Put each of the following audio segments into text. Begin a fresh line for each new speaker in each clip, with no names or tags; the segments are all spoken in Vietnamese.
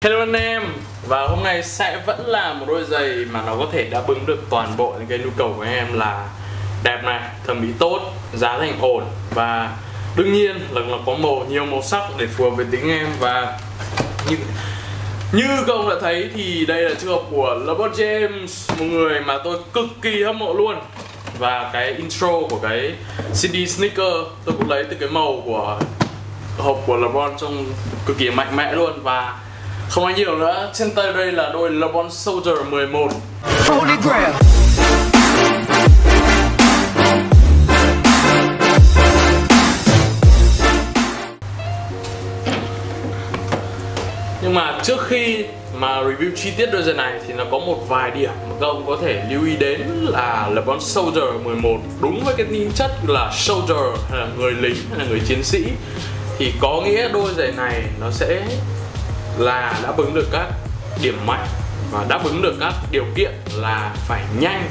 Hello anh em, và hôm nay sẽ vẫn là một đôi giày mà nó có thể đáp ứng được toàn bộ những cái nhu cầu của em là đẹp này, thẩm mỹ tốt, giá thành ổn và đương nhiên là nó có nhiều màu sắc để phù hợp với tính em. Và như các ông đã thấy thì đây là trường hợp của Lebron James, một người mà tôi cực kỳ hâm mộ luôn. Và cái intro của cái CD sneaker tôi cũng lấy từ cái màu của hộp của Lebron trông cực kỳ mạnh mẽ luôn. Và không nói nhiều nữa, trên tay đây là đôi Lebron Soldier 11. Nhưng mà trước khi mà review chi tiết đôi giày này thì nó có một vài điểm mà các ông có thể lưu ý đến là Lebron Soldier 11 đúng với cái tính chất là soldier hay là người lính hay là người chiến sĩ, thì có nghĩa đôi giày này nó sẽ là đáp ứng được các điểm mạnh và đáp ứng được các điều kiện là phải nhanh,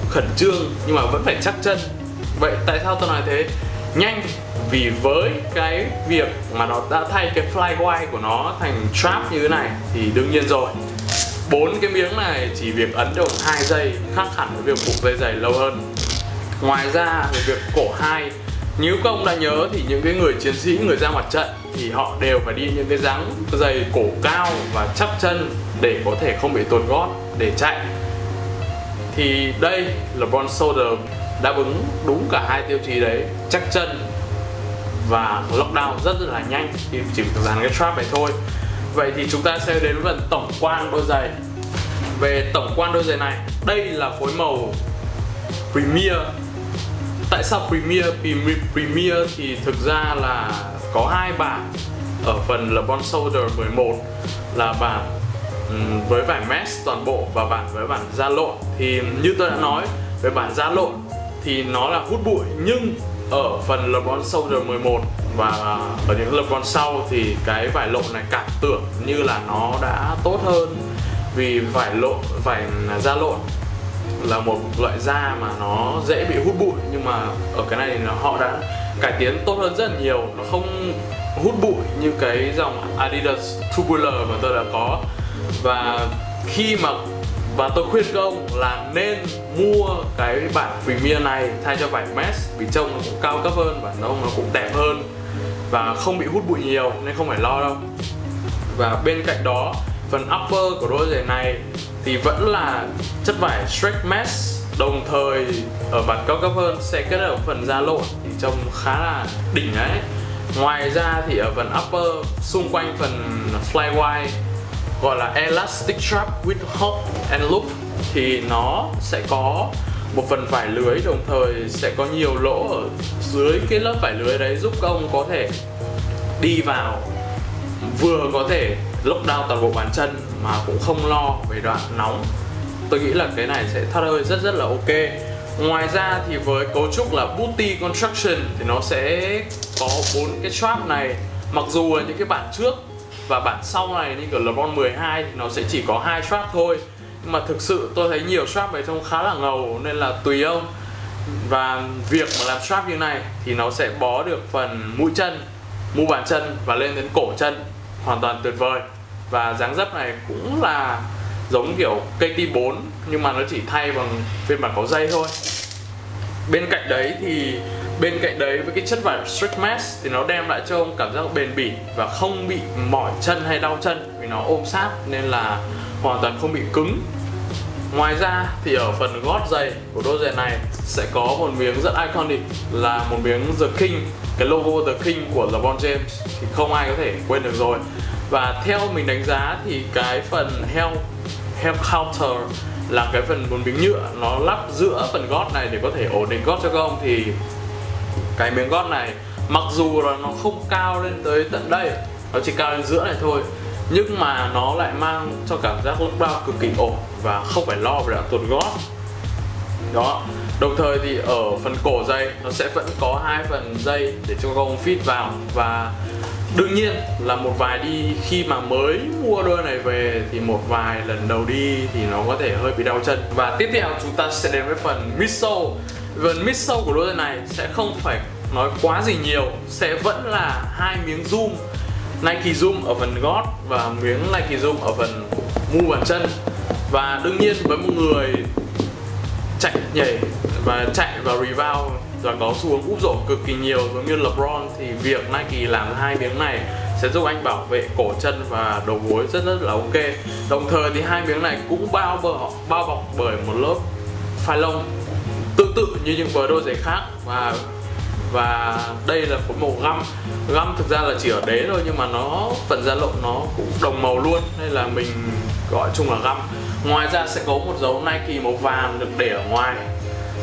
khẩn trương nhưng mà vẫn phải chắc chân. Vậy tại sao tôi nói thế? Nhanh vì với cái việc mà nó đã thay cái flywire của nó thành strap như thế này thì đương nhiên rồi, 4 cái miếng này chỉ việc ấn được 2 giây, khác hẳn với việc buộc dây giày lâu hơn. Ngoài ra về việc cổ 2, nếu các ông đã nhớ thì những cái người chiến sĩ, người ra mặt trận thì họ đều phải đi những cái dáng giày cổ cao và chắc chân để có thể không bị tuột gót để chạy. Thì đây Lebron Soldier đáp ứng đúng cả hai tiêu chí đấy, chắc chân và lockdown rất là nhanh khi chỉ dán cái strap này thôi. Vậy thì chúng ta sẽ đến phần tổng quan đôi giày. Về tổng quan đôi giày này, đây là phối màu Premiere. Tại sao Premiere? Premiere thì thực ra là có hai bản ở phần Lebron Soldier 11, là bản với vải mesh toàn bộ và bản với bản da lộn. Thì như tôi đã nói, về bản da lộn thì nó là hút bụi, nhưng ở phần Lebron Soldier 11 và ở những Lebron sau thì cái vải lộn này cảm tưởng như là nó đã tốt hơn, vì vải da lộn là một loại da mà nó dễ bị hút bụi, nhưng mà ở cái này thì họ đã cải tiến tốt hơn rất là nhiều. Nó không hút bụi như cái dòng Adidas Tubular mà tôi đã có. Và tôi khuyên các ông là nên mua cái bản Premiere này thay cho vải mesh, vì trông nó cũng cao cấp hơn và nó cũng đẹp hơn và không bị hút bụi nhiều nên không phải lo đâu. Và bên cạnh đó, phần upper của đôi giày này thì vẫn là chất vải stretch mesh, đồng thời ở bản cao cấp hơn sẽ kết hợp phần da lộn thì trông khá là đỉnh đấy. Ngoài ra thì ở phần upper, xung quanh phần flywire gọi là elastic strap with hook and loop thì nó sẽ có một phần vải lưới, đồng thời sẽ có nhiều lỗ ở dưới cái lớp vải lưới đấy, giúp các ông có thể đi vào vừa có thể lockdown toàn bộ bàn chân mà cũng không lo về đoạn nóng. Tôi nghĩ là cái này sẽ thoát hơi rất là ok. Ngoài ra thì với cấu trúc là booty construction thì nó sẽ có 4 cái strap này. Mặc dù là những cái bản trước và bản sau này như kiểu Lebron 12 thì nó sẽ chỉ có 2 strap thôi, nhưng mà thực sự tôi thấy nhiều strap này trông khá là ngầu nên là tùy ông. Và việc mà làm strap như này thì nó sẽ bó được phần mũi chân, mu bàn chân và lên đến cổ chân, hoàn toàn tuyệt vời. Và dáng dấp này cũng là giống kiểu KT4 nhưng mà nó chỉ thay bằng phiên bản có dây thôi. Bên cạnh đấy với cái chất vải stretch mesh thì nó đem lại cho ông cảm giác bền bỉ và không bị mỏi chân hay đau chân vì nó ôm sát nên là hoàn toàn không bị cứng. Ngoài ra thì ở phần gót giày của đôi giày này sẽ có một miếng rất iconic là một miếng The King, cái logo The King của Lebron James thì không ai có thể quên được rồi. Và theo mình đánh giá thì cái phần held counter là cái phần một miếng nhựa nó lắp giữa phần gót này để có thể ổn định gót cho các ông, thì cái miếng gót này mặc dù là nó không cao lên tới tận đây, nó chỉ cao lên giữa này thôi, nhưng mà nó lại mang cho cảm giác lockdown cực kỳ ổn và không phải lo về đoạn tuột gót. Đó. Đồng thời thì ở phần cổ giày nó sẽ vẫn có 2 phần dây để cho các ông fit vào. Và đương nhiên là một vài đi khi mà mới mua đôi này về thì một vài lần đầu đi thì nó có thể hơi bị đau chân. Và tiếp theo chúng ta sẽ đến với phần midsole. Phần midsole của đôi giày này sẽ không phải nói quá gì nhiều, sẽ vẫn là 2 miếng zoom Nike zoom ở phần gót và miếng Nike zoom ở phần mu bàn chân. Và đương nhiên với một người chạy nhảy và chạy và rebound và có xu hướng úp rổ cực kỳ nhiều giống như Lebron, thì việc Nike làm hai miếng này sẽ giúp anh bảo vệ cổ chân và đầu gối rất là ok. Đồng thời thì hai miếng này cũng bao bọc bởi một lớp phai lông tương tự như những với đôi giày khác. Và đây là một màu găm. Găm thực ra là chỉ ở đế thôi, nhưng mà nó phần da lộn nó cũng đồng màu luôn, nên là mình gọi chung là găm. Ngoài ra sẽ có một dấu Nike màu vàng được để ở ngoài.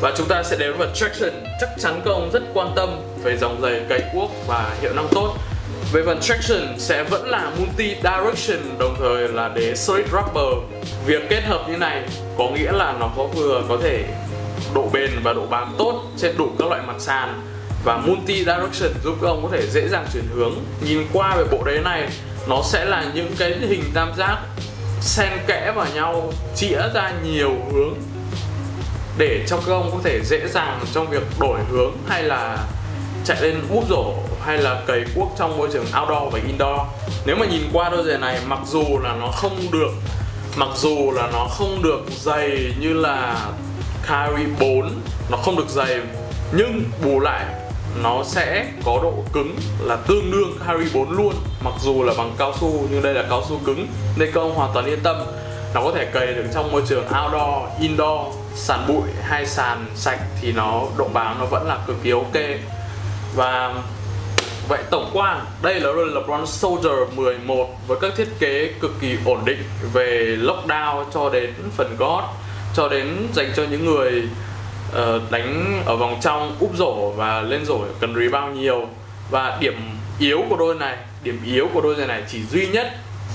Và chúng ta sẽ đến vào traction. Chắc chắn các ông rất quan tâm về dòng giày cày cuốc và hiệu năng tốt. Về phần traction sẽ vẫn là multi direction, đồng thời là đế solid rubber. Việc kết hợp như này có nghĩa là nó vừa có thể độ bền và độ bám tốt trên đủ các loại mặt sàn, và multi direction giúp các ông có thể dễ dàng chuyển hướng. Nhìn qua về bộ đế này, nó sẽ là những cái hình tam giác xen kẽ vào nhau, chĩa ra nhiều hướng để cho các ông có thể dễ dàng trong việc đổi hướng hay là chạy lên úp rổ hay là cày cuốc trong môi trường outdoor và indoor. Nếu mà nhìn qua đôi giày này, mặc dù là nó không được dày như là Carry 4, nó không được dày, nhưng bù lại nó sẽ có độ cứng là tương đương Carry 4 luôn. Mặc dù là bằng cao su nhưng đây là cao su cứng, nên các ông hoàn toàn yên tâm. Nó có thể cày được trong môi trường outdoor, indoor, sàn bụi hay sàn sạch thì độ bám nó vẫn là cực kỳ ok. Và vậy tổng quan, đây là đôi Lebron Soldier 11 với các thiết kế cực kỳ ổn định về lockdown cho đến phần gót, cho đến dành cho những người đánh ở vòng trong, úp rổ và lên rổ cần rebound nhiều. Và điểm yếu của đôi giày này chỉ duy nhất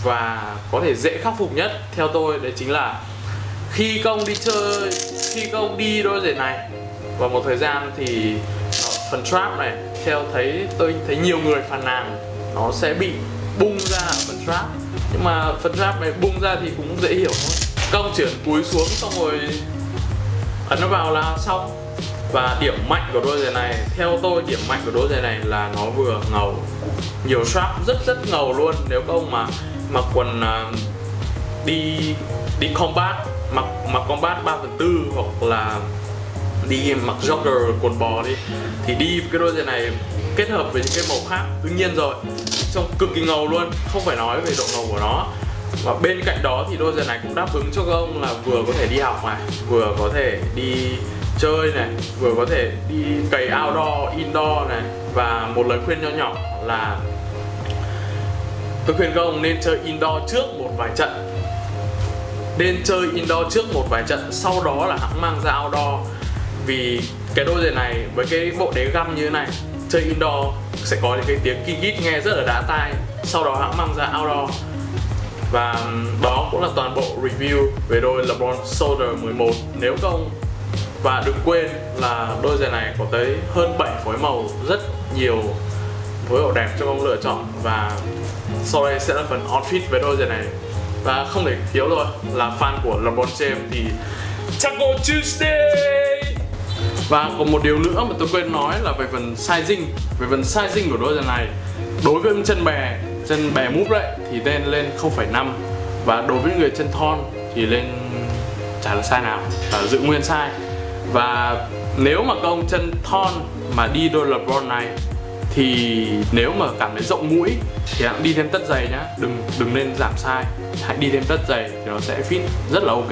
và có thể dễ khắc phục nhất theo tôi, đấy chính là khi các ông đi đôi giày này vào một thời gian thì phần strap này, tôi thấy nhiều người phàn nàn nó sẽ bị bung ra ở phần strap. Nhưng mà phần strap này bung ra thì cũng dễ hiểu thôi, các ông chuyển cúi xuống xong rồi ấn nó vào là xong. Và điểm mạnh của đôi giày này, theo tôi điểm mạnh của đôi giày này là nó vừa ngầu, nhiều strap rất ngầu luôn. Nếu các ông mà mặc quần đi combat, mặc combat 3/4 hoặc là đi mặc jogger quần bò thì đi cái đôi giày này kết hợp với những cái màu khác, đương nhiên rồi, trông cực kỳ ngầu luôn, không phải nói về độ ngầu của nó. Và bên cạnh đó thì đôi giày này cũng đáp ứng cho các ông là vừa có thể đi học này, vừa có thể đi chơi này, vừa có thể đi cày outdoor, indoor này. Và một lời khuyên nho nhỏ là tôi khuyên các ông nên chơi indoor trước một vài trận, sau đó là hãng mang ra outdoor. Vì cái đôi giày này với cái bộ đế găm như thế này, chơi indoor sẽ có những cái tiếng KICKS nghe rất là đã tai, sau đó hãng mang ra outdoor. Và đó cũng là toàn bộ review về đôi Lebron Soldier 11. Nếu không, và đừng quên là đôi giày này có tới hơn 7 phối màu, rất nhiều phối màu đẹp cho ông lựa chọn. Và sau đây sẽ là phần outfit về đôi giày này. Và không thể thiếu rồi, là fan của Lebron James thì Taco Tuesday. Và còn một điều nữa mà tôi quên nói là về phần sizing của đôi giày này. Đối với chân bè mút đấy thì nên lên 0,5, và đối với người chân thon thì lên chả là size nào, là giữ nguyên size. Và nếu mà các ông chân thon mà đi đôi Lebron này thì nếu mà cảm thấy rộng mũi thì hãy đi thêm tất giày nhá, đừng nên giảm size, hãy đi thêm tất giày thì nó sẽ fit rất là ok.